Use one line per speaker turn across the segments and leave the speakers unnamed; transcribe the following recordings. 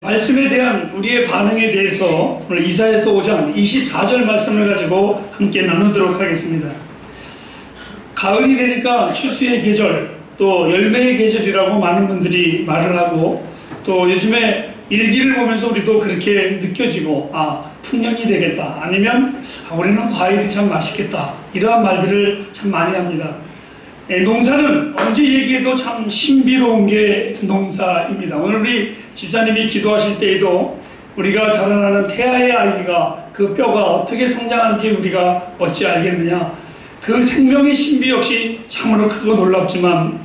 말씀에 대한 우리의 반응에 대해서 오늘 이사야서 5장 24절 말씀을 가지고 함께 나누도록 하겠습니다. 가을이 되니까 추수의 계절, 또 열매의 계절이라고 많은 분들이 말을 하고, 또 요즘에 일기를 보면서 우리도 그렇게 느껴지고, 풍년이 되겠다, 아니면 우리는 과일이 참 맛있겠다, 이러한 말들을 참 많이 합니다. 농사는 언제 얘기해도 참 신비로운 게 농사입니다. 오늘 우리 집사님이 기도하실 때에도 우리가 자라나는 태아의 아이가 그 뼈가 어떻게 성장하는지 우리가 어찌 알겠느냐, 그 생명의 신비 역시 참으로 크고 놀랍지만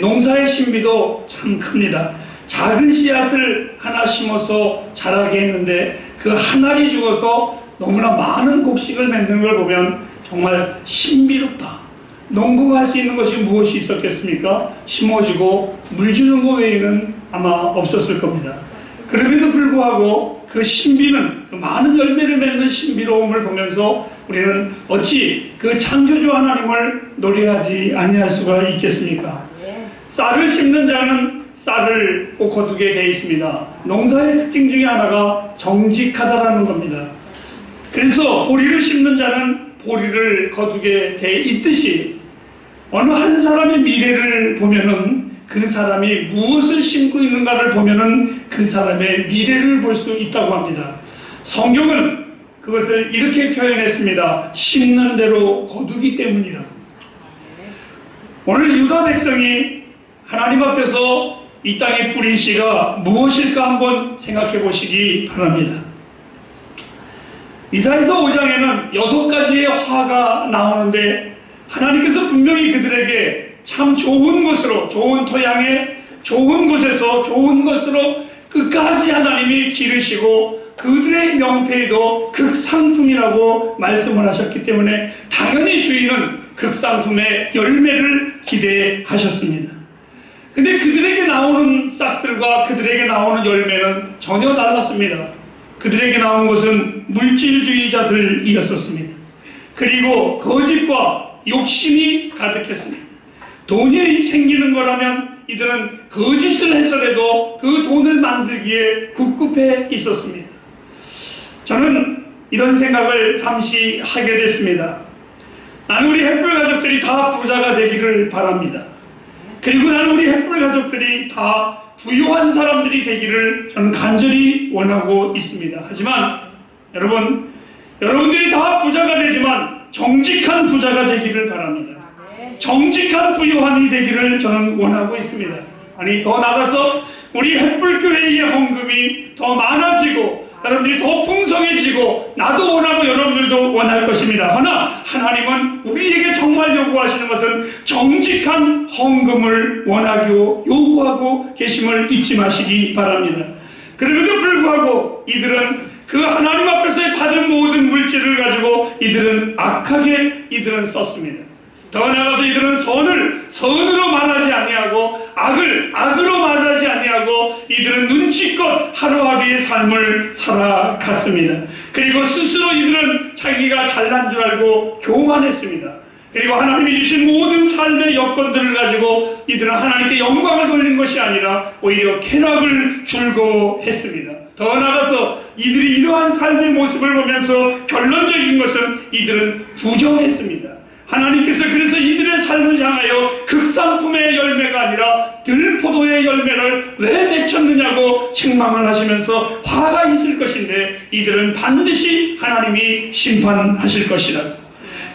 농사의 신비도 참 큽니다. 작은 씨앗을 하나 심어서 자라게 했는데 그 한 알이 죽어서 너무나 많은 곡식을 맺는 걸 보면 정말 신비롭다. 농부가 할 수 있는 것이 무엇이 있었겠습니까? 심어주고 물 주는 것 외에는 아마 없었을 겁니다. 그럼에도 불구하고 그 신비는, 그 많은 열매를 맺는 신비로움을 보면서 우리는 어찌 그 창조주 하나님을 노래하지 아니할 수가 있겠습니까? 쌀을 심는 자는 쌀을 꼭 거두게 되어 있습니다. 농사의 특징 중에 하나가 정직하다라는 겁니다. 그래서 보리를 심는 자는 보리를 거두게 돼 있듯이 어느 한 사람의 미래를 보면은 그 사람이 무엇을 심고 있는가를 보면은 그 사람의 미래를 볼 수 있다고 합니다. 성경은 그것을 이렇게 표현했습니다. 심는 대로 거두기 때문이라고. 오늘 유다 백성이 하나님 앞에서 이 땅에 뿌린 씨가 무엇일까 한번 생각해 보시기 바랍니다. 이사야서 5장에는 6가지의 화가 나오는데 하나님께서 분명히 그들에게 참 좋은 것으로, 좋은 토양에 좋은 곳에서 좋은 것으로 끝까지 하나님이 기르시고 그들의 명패에도 극상품이라고 말씀을 하셨기 때문에 당연히 주인은 극상품의 열매를 기대하셨습니다. 근데 그들에게 나오는 싹들과 그들에게 나오는 열매는 전혀 달랐습니다. 그들에게 나온 것은 물질주의자들이었습니다. 그리고 거짓과 욕심이 가득했습니다. 돈이 생기는 거라면 이들은 거짓을 해서라도 그 돈을 만들기에 급급해 있었습니다. 저는 이런 생각을 잠시 하게 됐습니다. 나는 우리 햇불 가족들이 다 부자가 되기를 바랍니다. 그리고 나는 우리 햇불 가족들이 다 부유한 사람들이 되기를 저는 간절히 원하고 있습니다. 하지만 여러분들이 다 부자가 되지만 정직한 부자가 되기를 바랍니다. 정직한 부유함이 되기를 저는 원하고 있습니다. 아니, 더 나아가서 우리 햇불교회의 헌금이 더 많아지고 여러분들이 더 풍성해지고 나도 원하고 여러분들도 원할 것입니다. 그러나 하나님은 우리에게 정말 요구하시는 것은 정직한 헌금을 원하고 요구하고 계심을 잊지 마시기 바랍니다. 그럼에도 불구하고 이들은 그 하나님 앞에서 받은 모든 물질을 가지고 이들은 악하게 썼습니다. 더 나아가서 이들은 선을 선으로 말하지 아니하고 악을 악으로 말하지 아니하고 이들은 눈치껏 하루하루의 삶을 살아갔습니다. 그리고 스스로 이들은 자기가 잘난 줄 알고 교만했습니다. 그리고 하나님이 주신 모든 삶의 여건들을 가지고 이들은 하나님께 영광을 돌린 것이 아니라 오히려 쾌락을 즐거워했습니다. 더 나아가서 이들이 이러한 삶의 모습을 보면서 결론적인 것은 이들은 부정했습니다. 하나님께서 그래서 이들의 삶을 향하여 극상품의 열매가 아니라 들포도의 열매를 왜 맺혔느냐고 책망을 하시면서 화가 있을 것인데 이들은 반드시 하나님이 심판하실 것이라.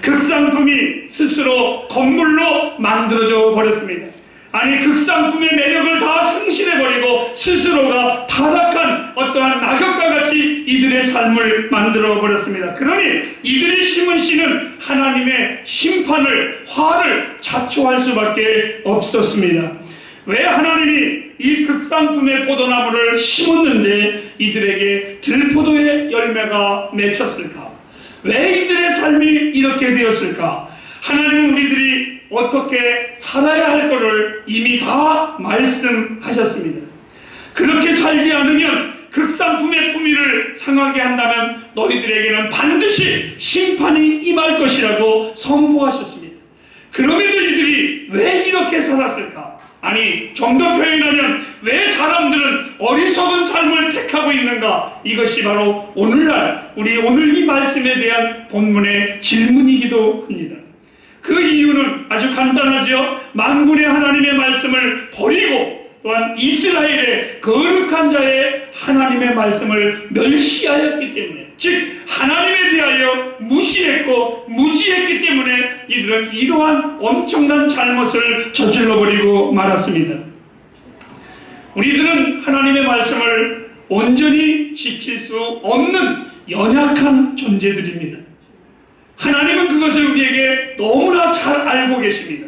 극상품이 스스로 건물로 만들어져 버렸습니다. 아니, 극상품의 매력을 다 상실해버리고 스스로가 타락한 어떠한 낙엽과 같이 이들의 삶을 만들어버렸습니다. 그러니 이들이 심은 씨는 하나님의 심판을, 화를 자초할 수밖에 없었습니다. 왜 하나님이 이 극상품의 포도나무를 심었는데 이들에게 들포도의 열매가 맺혔을까? 왜 이들의 삶이 이렇게 되었을까? 하나님은 우리들이 어떻게 살아야 할 것을 이미 다 말씀하셨습니다. 그렇게 살지 않으면 극상품의 품위를 상하게 한다면 너희들에게는 반드시 심판이 임할 것이라고 선포하셨습니다. 그럼에도 이들이 왜 이렇게 살았을까? 아니, 좀 더 표현하면 왜 사람들은 어리석은 삶을 택하는가? 있는가? 이것이 바로 오늘날 우리 오늘 이 말씀에 대한 본문의 질문이기도 합니다. 그 이유는 아주 간단하죠. 만군의 하나님의 말씀을 버리고 또한 이스라엘의 거룩한 자의 하나님의 말씀을 멸시하였기 때문에, 즉 하나님에 대하여 무시했기 때문에 이들은 이러한 엄청난 잘못을 저질러버리고 말았습니다. 우리들은 하나님의 말씀을 온전히 지킬 수 없는 연약한 존재들입니다. 하나님은 그것을 우리에게 너무나 잘 알고 계십니다.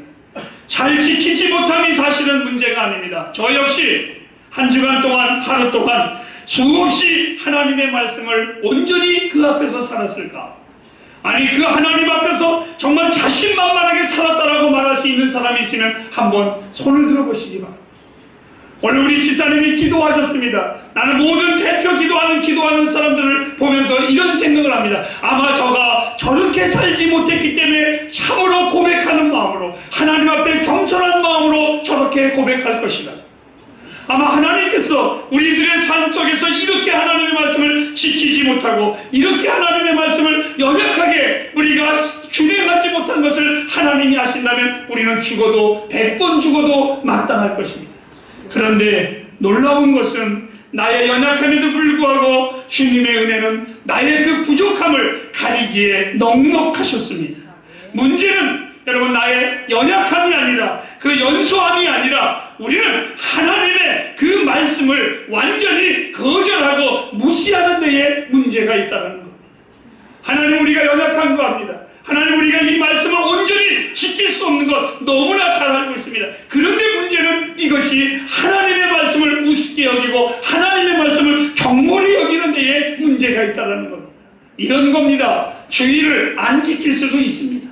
잘 지키지 못함이 사실은 문제가 아닙니다. 저 역시 한 주간 동안, 하루 동안 수없이 하나님의 말씀을 온전히 그 앞에서 살았을까? 아니, 그 하나님 앞에서 정말 자신만만하게 살았다라고 말할 수 있는 사람이 있으면 한번 손을 들어보시기 바랍니다. 오늘 우리 집사님이 기도하셨습니다. 나는 모든 대표 기도하는 사람들을 보면서 이런 생각을 합니다. 아마 저가 저렇게 살지 못했기 때문에 참으로 고백하는 마음으로, 하나님 앞에 겸손한 마음으로 저렇게 고백할 것이다. 아마 하나님께서 우리들의 삶 속에서 이렇게 하나님의 말씀을 지키지 못하고 이렇게 하나님의 말씀을 연약하게 우리가 준행하지 못한 것을 하나님이 아신다면 우리는 죽어도 100번 죽어도 마땅할 것입니다. 그런데 놀라운 것은 나의 연약함에도 불구하고 주님의 은혜는 나의 그 부족함을 가리기에 넉넉하셨습니다. 문제는 여러분 나의 연약함이 아니라, 그 연소함이 아니라 우리는 하나님의 그 말씀을 완전히 거절하고 무시하는 데에 문제가 있다는 겁니다. 하나님, 우리가 연약한 거 압니다. 하나님, 우리가 이 말씀을 온전히 지킬 수 없는 것 너무나 잘 알고 있습니다. 그런데 문제는 이것이 하나님의 말씀을 우습게 여기고 하나님의 말씀을 경몰히 여기는 데에 문제가 있다는 겁니다. 이런 겁니다. 주의를 안 지킬 수도 있습니다.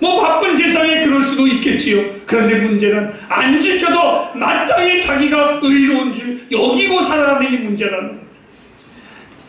뭐 바쁜 세상에 그럴 수도 있겠지요. 그런데 문제는 안 지켜도 마땅히 자기가 의로운 줄 여기고 살아가는 이 문제라는 겁니다.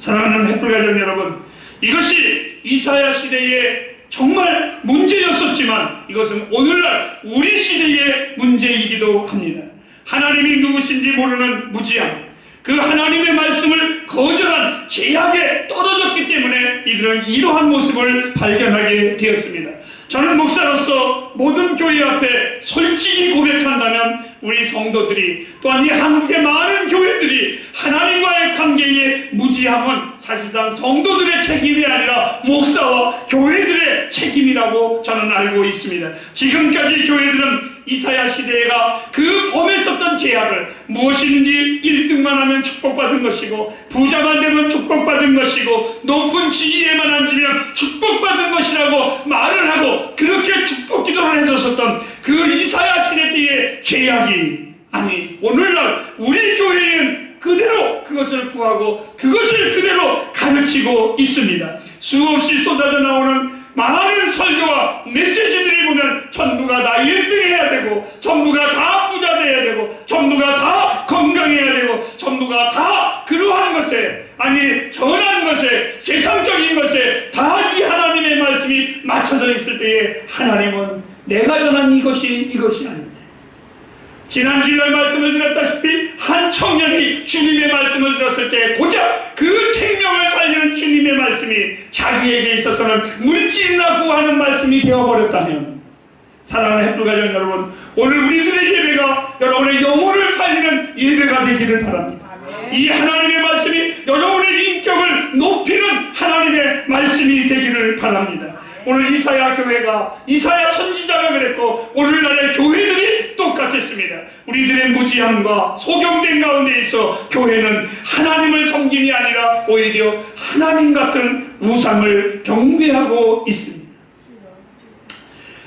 사랑하는 햇불가족 여러분, 이것이 이사야 시대에 정말 문제였었지만 이것은 오늘날 우리 시대의 문제이기도 합니다. 하나님이 누구신지 모르는 무지함, 그 하나님의 말씀을 거절한 죄악에 떨어졌기 때문에 이들은 이러한 모습을 발견하게 되었습니다. 저는 목사로서 모든 교회 앞에 솔직히 고백한다면 우리 성도들이, 또한 이 한국의 많은 교회들이 하나님과의 관계의 무지함은 사실상 성도들의 책임이 아니라 목사와 교회들의 책임이라고 저는 알고 있습니다. 지금까지 교회들은 이사야 시대가 그 범했었던 죄악을 무엇인지 1등만 하면 축복받은 것이고, 부자만 되면 축복받은 것이고, 높은 지위에만 앉으면 축복받은 것이라고 말을 하고 그렇게 축복 기도를 해줬었던 그 이사야 시대 때의 죄악이, 아니 오늘날 우리 교회는 그대로 그것을 구하고 그것을 그대로 가르치고 있습니다. 수없이 쏟아져 나오는 많은 설교와 메시지들이 보면 전부가 다 1등 해야 되고, 전부가 다 부자 돼야 되고, 전부가 다 건강해야 되고, 전부가 다 그러한 것에, 아니 전한 것에, 세상적인 것에 다 이 하나님의 말씀이 맞춰져 있을 때에 하나님은 내가 전한 이것이 아닙니다. 지난 주일날 말씀을 드렸다시피 한 청년이 주님의 말씀을 들었을 때 고작 그 생명을 살리는 주님의 말씀이 자기에게 있어서는 물질이나 구하는 말씀이 되어버렸다면, 사랑하는 햇불가족 여러분, 오늘 우리들의 예배가 여러분의 영혼을 살리는 예배가 되기를 바랍니다. 이 하나님의 말씀이 여러분의 인격을 높이는 하나님의 말씀이 되기를 바랍니다. 오늘 이사야 교회가, 이사야 선지자가 그랬고 오늘날의 교회들이 똑같았습니다. 우리들의 무지함과 소경된 가운데 있어 교회는 하나님을 섬김이 아니라 오히려 하나님 같은 우상을 경배하고 있습니다.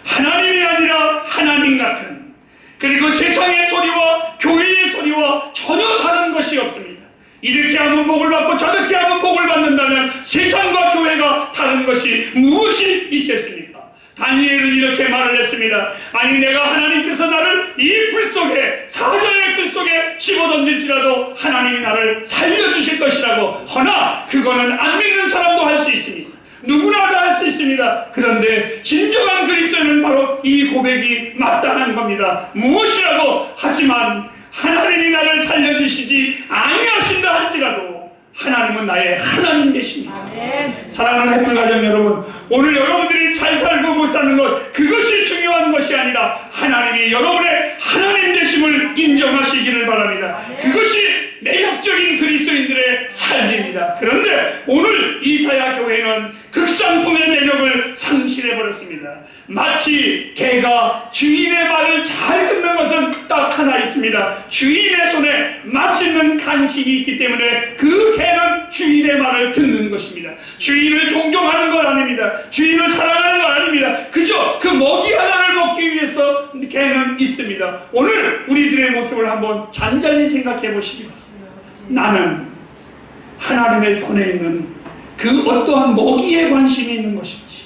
하나님이 아니라 하나님 같은, 그리고 세상의 소리와 교회의 소리와 전혀 다른 것이 없습니다. 이렇게 하면 복을 받고 저렇게 하면 복을 받는다면 세상과 교회가 다른 것이 무엇이 있겠습니까? 다니엘은 이렇게 말을 했습니다. 아니 내가 하나님께서 나를 이 불 속에, 사자의 뜰 속에 집어던질지라도 하나님이 나를 살려주실 것이라고. 허나 그거는 안 믿는 사람도 할 수 있습니다. 누구나 다 할 수 있습니다. 그런데 진정한 그리스도인은 바로 이 고백이 마땅한 겁니다. 무엇이라도 하지만 하나님이 나를 살려주시지 아니하신다 할지라도 하나님은 나의 하나님 되십니다.
아멘.
사랑하는 햇불 가정 여러분, 오늘 여러분들이 잘 살고 못 사는 것, 그것이 중요한 것이 아니라 하나님이 여러분의 하나님 되심을 인정하시기를 바랍니다. 그것이 매력적인 그리스도인들의 삶입니다. 그런데 오늘 이사야 교회는 극상품의 매력을 상실해버렸습니다. 마치 개가 주인의 말을 잘 듣는 것은 딱 하나 있습니다. 주인의 손에 맛있는 간식이 있기 때문에 그 개는 주인의 말을 듣는 것입니다. 주인을 존경하는 것 아닙니다. 주인을 사랑하는 것 아닙니다. 그저 그 먹이 하나를 먹기 위해서 개는 있습니다. 오늘 우리들의 모습을 한번 잔잔히 생각해 보시기 바랍니다. 나는 하나님의 손에 있는 그 어떠한 먹이에 관심이 있는 것인지,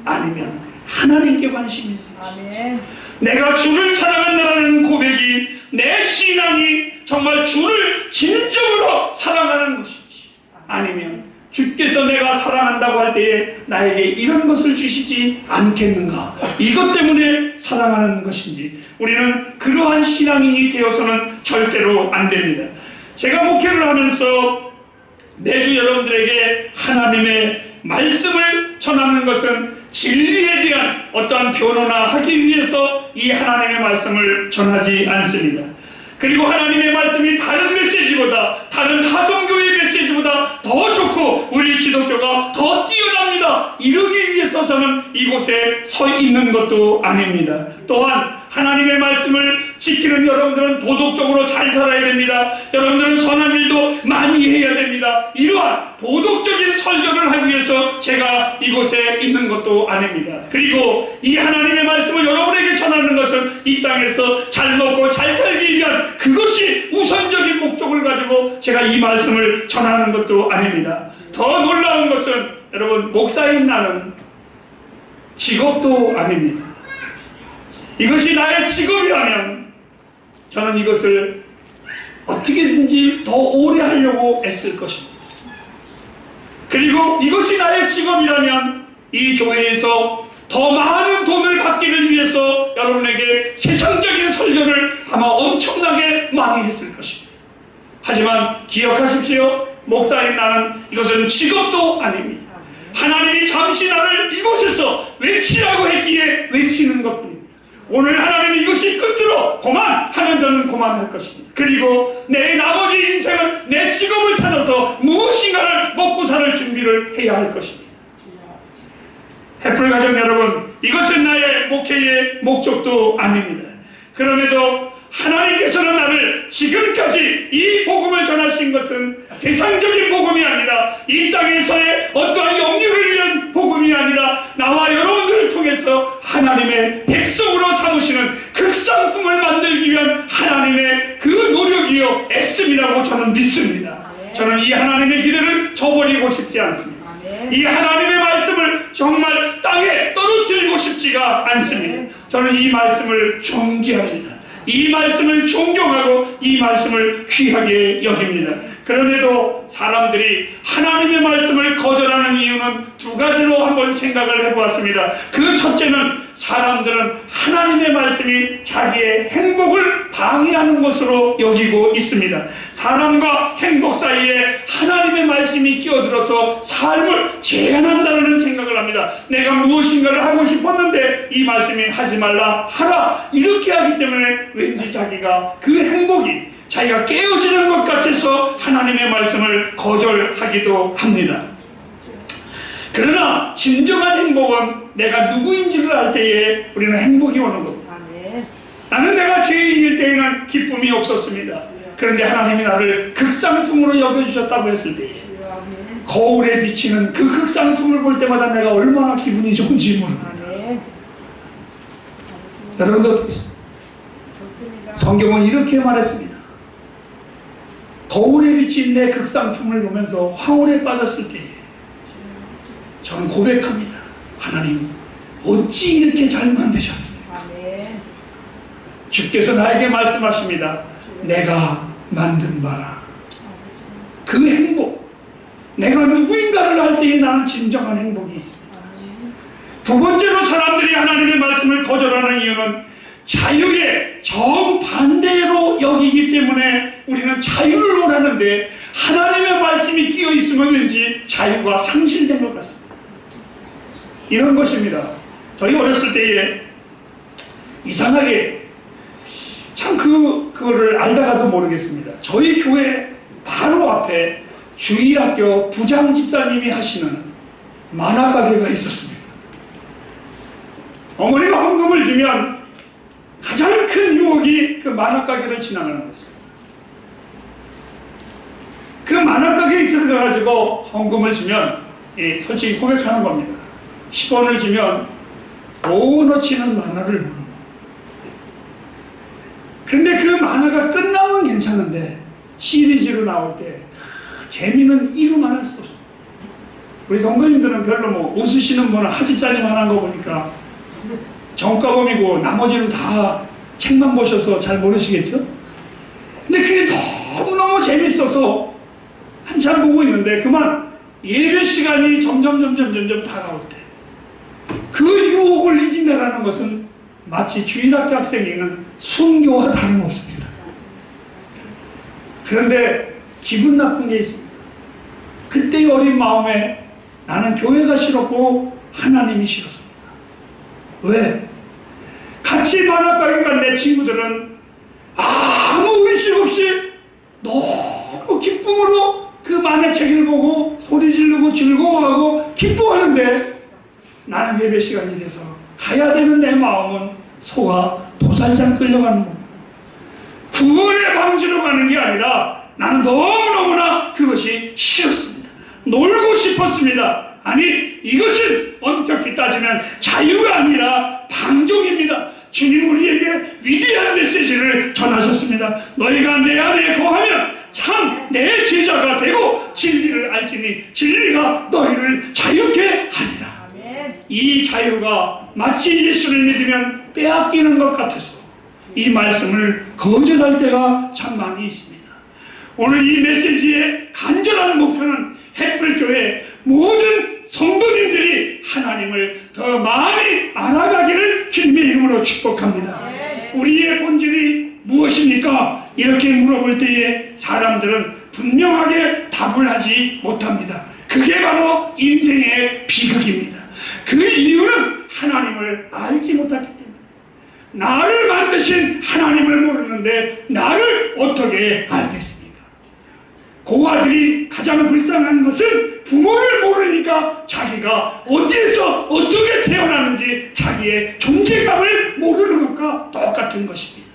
아니면 하나님께 관심이 있는 것인지,
아멘.
내가 주를 사랑한다는 고백이, 내 신앙이 정말 주를 진정으로 사랑하는 것인지, 아니면 주께서 내가 사랑한다고 할 때에 나에게 이런 것을 주시지 않겠는가, 이것 때문에 사랑하는 것인지, 우리는 그러한 신앙이 되어서는 절대로 안 됩니다. 제가 목회를 하면서 매주 여러분들에게 하나님의 말씀을 전하는 것은 진리에 대한 어떠한 변호나 하기 위해서 이 하나님의 말씀을 전하지 않습니다. 그리고 하나님의 말씀이 다른 메시지보다, 다른 타종교의 메시지보다 더 좋고 우리 기독교가 더 뛰어납니다, 이러기 위해서 저는 이곳에 서 있는 것도 아닙니다. 또한 하나님의 말씀을 지키는 여러분들은 도덕적으로 잘 살아야 됩니다. 여러분들은 선한 일도 많이 해야 됩니다. 이러한 도덕적인 설교를 하기 위해서 제가 이곳에 있는 것도 아닙니다. 그리고 이 하나님의 말씀을 여러분에게 전하는 것은 이 땅에서 잘 먹고 잘 살기 위한 그것이 우선적인 목적을 가지고 제가 이 말씀을 전하는 것도 아닙니다. 더 놀라운 것은 여러분, 목사인 나는 직업도 아닙니다. 이것이 나의 직업이라면 저는 이것을 어떻게든지 더 오래 하려고 애쓸 것입니다. 그리고 이것이 나의 직업이라면 이 교회에서 더 많은 돈을 받기를 위해서 여러분에게 세상적인 설교를 아마 엄청나게 많이 했을 것입니다. 하지만 기억하십시오. 목사인 나는 이것은 직업도 아닙니다. 하나님이 잠시 나를 이곳에서 외치라고 했기에 외치는 것뿐입니다. 오늘 하나님이 이것이 끝으로 고만하면 저는 고만할 것입니다. 그리고 내 나머지 인생은 내 직업을 찾아서 무엇인가를 먹고 살 준비를 해야 할 것입니다. 햇불 가정 여러분, 이것은 나의 목회의 목적도 아닙니다. 그럼에도 하나님께서는 나를 지금까지 이 복음을 전하신 것은 세상적인 복음이 아니라, 이 땅에서의 어떠한 영유를 위한 복음이 아니라, 나와 여러분들을 통해서 하나님의 백성으로 삼으시는 극상품을 만들기 위한 하나님의 그 노력이요 애씀이라고 저는 믿습니다. 저는 이 하나님의 기대를 저버리고 싶지 않습니다. 이 하나님의 말씀을 정말 땅에 떨어뜨리고 싶지가 않습니다. 저는 이 말씀을 존귀합니다. 이 말씀을 존경하고 이 말씀을 귀하게 여깁니다. 그럼에도 사람들이 하나님의 말씀을 거절하는 이유는 두 가지로 한번 생각을 해보았습니다. 그 첫째는 사람들은 하나님의 말씀이 자기의 행복을 방해하는 것으로 여기고 있습니다. 사람과 행복 사이에 하나님의 말씀이 끼어들어서 삶을 제한한다는 생각을 합니다. 내가 무엇인가를 하고 싶었는데 이 말씀이 하지 말라, 하라, 이렇게 하기 때문에 왠지 자기가 그 행복이 자기가 깨어지는 것 같아서 하나님의 말씀을 거절하기도 합니다. 그러나 진정한 행복은 내가 누구인지를 알 때에 우리는 행복이 오는 겁니다. 나는 내가 죄인일 때에는 기쁨이 없었습니다. 그런데 하나님이 나를 극상품으로 여겨주셨다고 했을 때에 거울에 비치는 그 극상품을 볼 때마다 내가 얼마나 기분이 좋은지 모릅니다. 여러분도 어떻게 성경은 이렇게 말했습니다. 거울에 비친 내 극상품을 보면서 황홀에 빠졌을 때 저는 고백합니다. 하나님, 어찌 이렇게 잘 만드셨습니까? 주께서 나에게 말씀하십니다. 내가 만든 바라. 그 행복, 내가 누구인가를 알 때에 나는 진정한 행복이 있습니다. 두 번째로 사람들이 하나님의 말씀을 거절하는 이유는 자유의 정반대로 여기기 때문에 우리는 자유를 원하는데, 하나님의 말씀이 말씀이 끼어 있으면 왠지 자유가 상실된 것 같습니다. 이런 것입니다. 저희 어렸을 때에 이상하게 참 그거를 알다가도 모르겠습니다. 저희 교회 바로 앞에 주일학교 부장 집사님이 하시는 만화가게가 있었습니다. 어머니가 헌금을 주면 가장 큰 유혹이 그 만화가게를 지나가는 것입니다. 그 만화가게에 들어가가지고 헌금을 주면 솔직히 고백하는 겁니다. 10원을 주면 오너치는 만화를 보는 거예요. 그런데 그 만화가 끝나면 괜찮은데 시리즈로 나올 때 재미는 이루만 할 수 없어요. 우리 성도님들은 별로 뭐 웃으시는 분은 하지짜리만 한 거 보니까 정가범이고 나머지는 다 책만 보셔서 잘 모르시겠죠? 근데 그게 너무너무 재밌어서 한참 보고 있는데 그만 예배 시간이 점점 다가올 때 그 유혹을 이긴다는 것은 마치 주일학교 학생이 있는 순교와 다름없습니다. 그런데 기분 나쁜 게 있습니다. 그때의 어린 마음에 나는 교회가 싫었고 하나님이 싫었습니다. 왜? 같이 만화가게 간 내 친구들은 아무 의식 없이 너무 기쁨으로 그 만화책을 보고 소리 지르고 즐거워하고 기뻐하는데 나는 예배 시간이 돼서 가야 되는 내 마음은 소가 도살장 끌려가는 겁니다. 구원의 방지로 가는 게 아니라 나는 너무너무나 그것이 싫었습니다. 놀고 싶었습니다. 아니 이것은 엄격히 따지면 자유가 아니라 방종입니다. 주님 우리에게 위대한 메시지를 전하셨습니다. 너희가 내 안에 거하면 참 내 제자가 되고 진리를 알지니 진리가 너희를 자유케 하리라. 이 자유가 마치 예수를 믿으면 빼앗기는 것 같아서 이 말씀을 거절할 때가 참 많이 있습니다. 오늘 이 메시지의 간절한 목표는 햇불교회 모든 성도님들이 하나님을 더 많이 알아가기를 주님의 이름으로 축복합니다. 우리의 본질이 무엇입니까? 이렇게 물어볼 때에 사람들은 분명하게 답을 하지 못합니다. 그게 바로 인생의 비극입니다. 그 이유는 하나님을 알지 못하기 때문에 나를 만드신 하나님을 모르는데 나를 어떻게 알겠습니까? 고아들이 가장 불쌍한 것은 부모를 모르니까 자기가 어디에서 어떻게 태어났는지 자기의 존재감을 모르는 것과 똑같은 것입니다.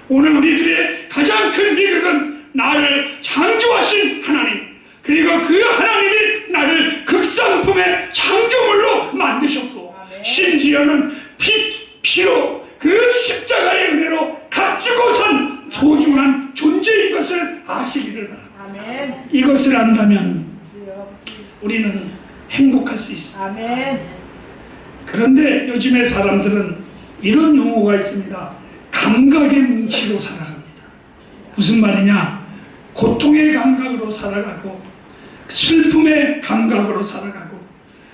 오늘 우리들의 가장 큰 비극은 나를 창조하신 하나님 그리고 그 하나님이 나를 극상품의 창조물로 만드셨고 심지어는 피로 그 십자가의 은혜로 값주고 산 소중한 존재인 것을 아시기를 바랍니다. 이것을 안다면 우리는 행복할 수 있습니다. 그런데 요즘의 사람들은 이런 용어가 있습니다. 감각의 뭉치로 살아갑니다. 무슨 말이냐? 고통의 감각으로 살아가고 슬픔의 감각으로 살아가고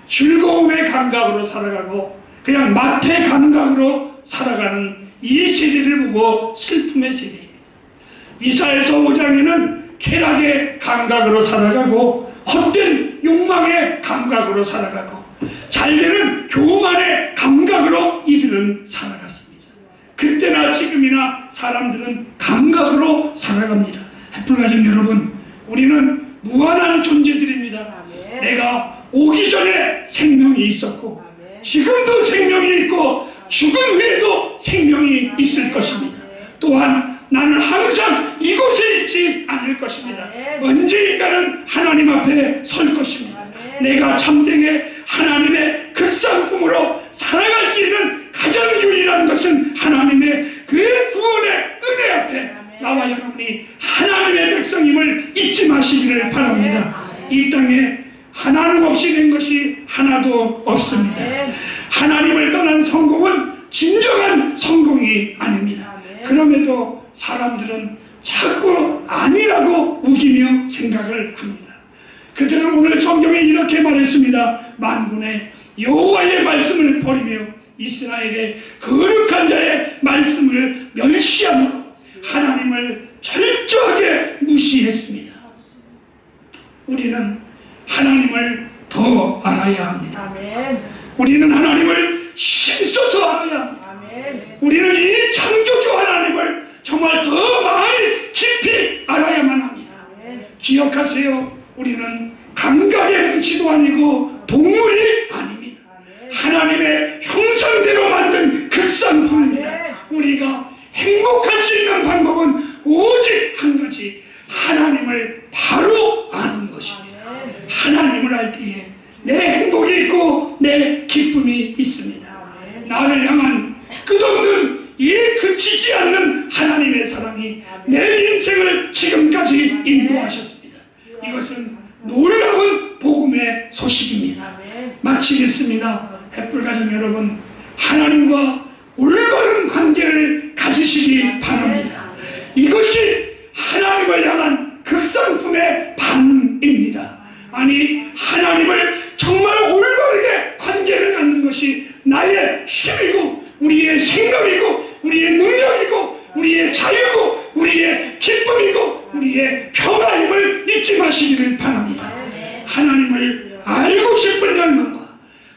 즐거움의 감각으로 살아가고 그냥 마태 감각으로 살아가는 이 세대를 보고 슬픔의 세대입니다. 이사야서 5장에는 쾌락의 감각으로 살아가고 헛된 욕망의 감각으로 살아가고 잘되는 교만의 감각으로 이들은 살아갔습니다. 그때나 지금이나 사람들은 감각으로 살아갑니다. 햇불가족 여러분, 우리는 무한한 존재들입니다. 내가 오기 전에 생명이 있었고 지금도 생명이 있고 죽은 후에도 생명이 있을 것입니다. 또한 나는 항상 이곳에 있지 않을 것입니다. 언제인가는 하나님 앞에 설 것입니다. 내가 참되게 하나님의 극상품으로 살아갈 수 있는 가장 유일한 것은 하나님의 그 구원의 은혜 앞에 나와 여러분이 하나님의 백성임을 잊지 마시기를 바랍니다. 이 땅에 하나님 없이 된 것이 하나도 없습니다. 하나님을 떠난 성공은 진정한 성공이 아닙니다. 그럼에도 사람들은 자꾸 아니라고 우기며 생각을 합니다. 그들은 오늘 성경에 이렇게 말했습니다. 만군의 여호와의 말씀을 버리며 이스라엘의 거룩한 자의 말씀을 멸시하며 하나님을 철저하게 무시했습니다. 우리는 하나님을 더 알아야 합니다.
아멘.
우리는 하나님을 힘써서 알아야 합니다.
아멘.
우리는 이 창조주 하나님을 정말 더 많이 깊이 알아야만 합니다.
아멘.
기억하세요. 우리는 감각의 뭉치도 아니고 동물이 아닙니다. 하나님의 형상대로 만든 극상품입니다. 우리가 행복할 수 있는 방법은 오직 한 가지, 하나님을 바로 아는 것입니다. 하나님을 알 때에 내 행복이 있고 내 기쁨이 있습니다. 나를 향한 끝없는 그치지 않는 하나님의 사랑이 내 인생을 지금까지 인도하셨습니다. 이것은 놀라운 복음의 소식입니다. 마치겠습니다. 햇불가정 여러분, 하나님과 올바른 관계를 가지시기 바랍니다. 이것이 하나님을 향한 극상품의 반응입니다. 아니, 하나님을 정말 올바르게 관계를 갖는 것이 나의 힘이고 우리의 생각이고 우리의 능력이고 우리의 자유고 우리의 기쁨이고 우리의 평화임을 잊지 마시기를 바랍니다. 하나님을 알고 싶은 열망과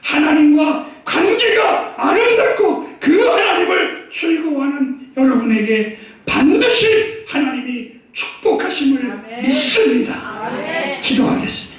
하나님과 관계가 아름답고 그 하나님을 즐거워하는 여러분에게 반드시 하나님이 축복하심을 믿습니다. 기도하겠습니다.